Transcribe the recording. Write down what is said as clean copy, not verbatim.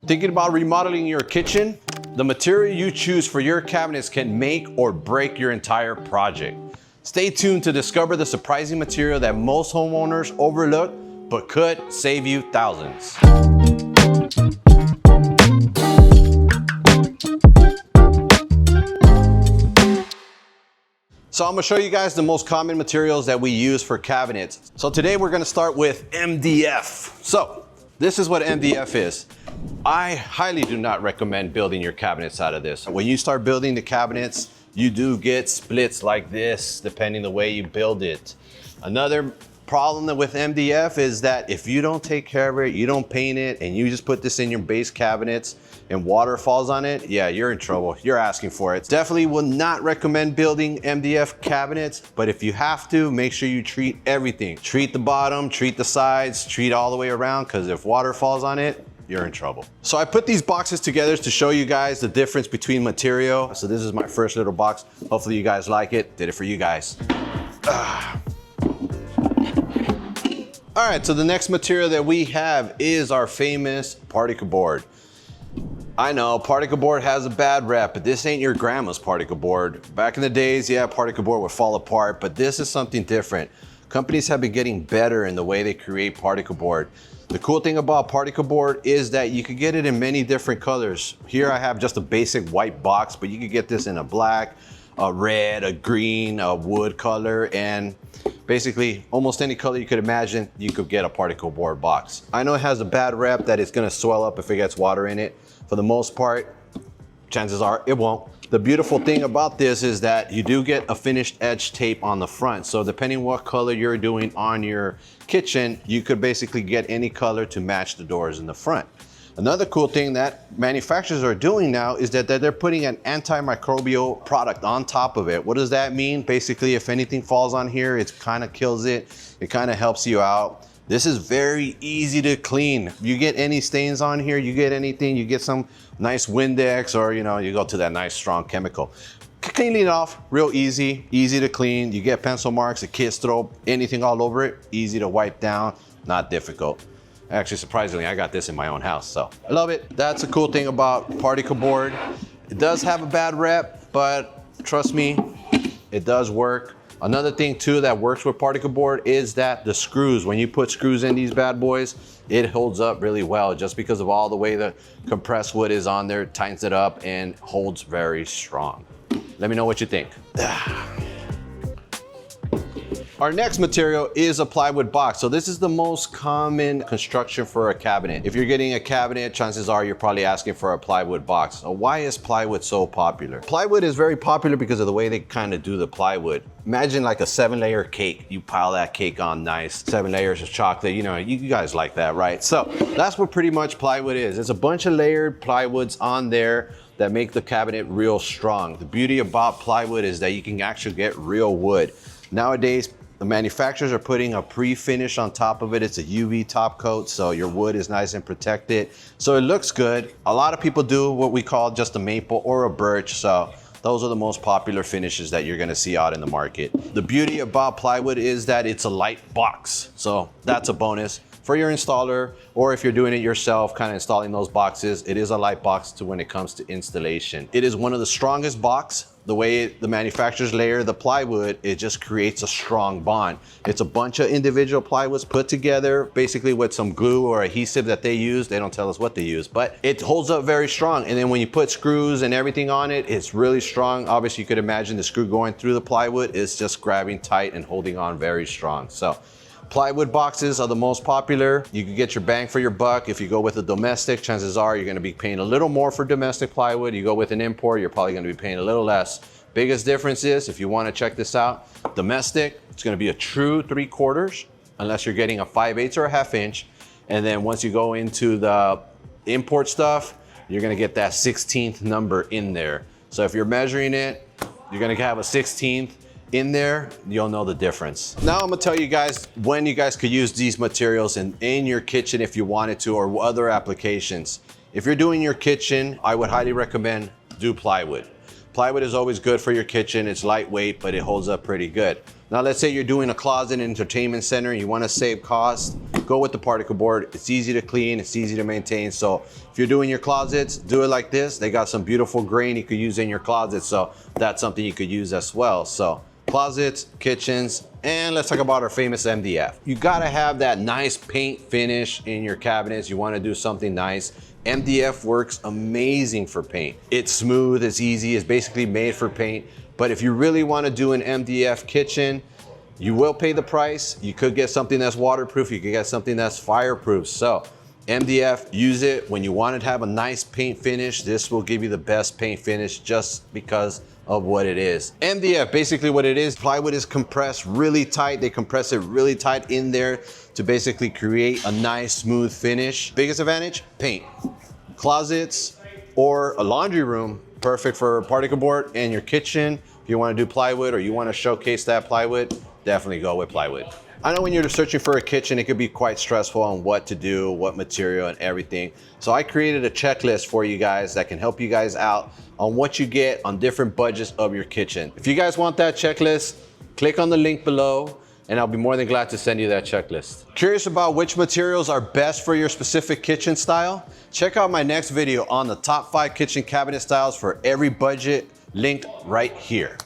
Thinking about remodeling your kitchen? The material you choose for your cabinets can make or break your entire project. Stay tuned to discover the surprising material that most homeowners overlook, but could save you thousands. So I'm gonna show you guys the most common materials that we use for cabinets. So today we're gonna start with MDF. So this is what MDF is. I highly do not recommend building your cabinets out of this. When you start building the cabinets, you do get splits like this, depending the way you build it. Another problem with MDF is that if you don't take care of it, you don't paint it, and you just put this in your base cabinets and water falls on it, yeah, you're in trouble. You're asking for it. Definitely would not recommend building MDF cabinets, but if you have to, make sure you treat everything. Treat the bottom, treat the sides, treat all the way around, because if water falls on it, you're in trouble. So I put these boxes together to show you guys the difference between material. So this is my first little box. Hopefully you guys like it. Did it for you guys. All right, so the next material that we have is our famous Particleboard. I know Particleboard has a bad rep, but this ain't your grandma's Particleboard. Back in the days, yeah, Particleboard would fall apart, but this is something different. Companies have been getting better in the way they create Particleboard. The cool thing about Particleboard is that you could get it in many different colors. Here I have just a basic white box, but you could get this in a black, a red, a green, a wood color, and basically almost any color you could imagine, you could get a Particleboard box. I know it has a bad rep that it's gonna swell up if it gets water in it. For the most part, chances are it won't. The beautiful thing about this is that you do get a finished edge tape on the front. So depending what color you're doing on your kitchen, you could basically get any color to match the doors in the front. Another cool thing that manufacturers are doing now is that they're putting an antimicrobial product on top of it. What does that mean? Basically, if anything falls on here, it kind of kills it. It kind of helps you out. This is very easy to clean. You get any stains on here, you get anything, you get some nice Windex, or you go to that nice strong chemical. Cleaning it off, real easy to clean. You get pencil marks, a kid's throw, anything all over it, easy to wipe down, not difficult. Actually, surprisingly, I got this in my own house, so I love it. That's a cool thing about Particleboard. It does have a bad rep, but trust me, it does work. Another thing too that works with Particleboard is that the screws, when you put screws in these bad boys, it holds up really well just because of all the way the compressed wood is on there, tightens it up and holds very strong. Let me know what you think. Our next material is a plywood box. So this is the most common construction for a cabinet. If you're getting a cabinet, chances are you're probably asking for a plywood box. So why is plywood so popular? Plywood is very popular because of the way they kind of do the plywood. Imagine like a 7-layer cake. You pile that cake on nice, 7 layers of chocolate. You guys like that, right? So that's what pretty much plywood is. It's a bunch of layered plywoods on there that make the cabinet real strong. The beauty about plywood is that you can actually get real wood. Nowadays, the manufacturers are putting a pre-finish on top of it. It's a UV top coat, so your wood is nice and protected. So it looks good. A lot of people do what we call just a maple or a birch. So those are the most popular finishes that you're gonna see out in the market. The beauty about plywood is that it's a light box. So that's a bonus for your installer, or if you're doing it yourself, kind of installing those boxes, it is a light box when it comes to installation. It is one of the strongest box. The way the manufacturers layer the plywood, it just creates a strong bond. It's a bunch of individual plywoods put together, basically with some glue or adhesive that they use. They don't tell us what they use, but it holds up very strong. And then when you put screws and everything on it, it's really strong. Obviously, you could imagine the screw going through the plywood is just grabbing tight and holding on very strong. So plywood boxes are the most popular. You can get your bang for your buck. If you go with a domestic, chances are you're gonna be paying a little more for domestic plywood. You go with an import, you're probably gonna be paying a little less. Biggest difference is, if you wanna check this out, domestic, it's gonna be a true 3/4, unless you're getting a 5/8 or a 1/2 inch. And then once you go into the import stuff, you're gonna get that 16th number in there. So if you're measuring it, you're gonna have a 16th. In there, you'll know the difference. Now I'm gonna tell you guys when you guys could use these materials in your kitchen if you wanted to, or other applications. If you're doing your kitchen, I would highly recommend do plywood. Plywood is always good for your kitchen. It's lightweight, but it holds up pretty good. Now, let's say you're doing a closet and entertainment center and you want to save cost, go with the Particleboard. It's easy to clean, it's easy to maintain. So if you're doing your closets, do it like this. They got some beautiful grain you could use in your closet. So that's something you could use as well. So closets, kitchens, and let's talk about our famous MDF. You gotta have that nice paint finish in your cabinets. You wanna do something nice. MDF works amazing for paint. It's smooth, it's easy, it's basically made for paint. But if you really wanna do an MDF kitchen, you will pay the price. You could get something that's waterproof, you could get something that's fireproof. So MDF, use it when you want to have a nice paint finish. This will give you the best paint finish just because of what it is. MDF, basically what it is, plywood is compressed really tight. They compress it really tight in there to basically create a nice smooth finish. Biggest advantage, paint. Closets or a laundry room, perfect for Particleboard. And your kitchen, if you want to do plywood or you want to showcase that plywood, definitely go with plywood. I know when you're searching for a kitchen, it could be quite stressful on what to do, what material and everything. So I created a checklist for you guys that can help you guys out on what you get on different budgets of your kitchen. If you guys want that checklist, click on the link below and I'll be more than glad to send you that checklist. Curious about which materials are best for your specific kitchen style? Check out my next video on the top 5 kitchen cabinet styles for every budget, linked right here.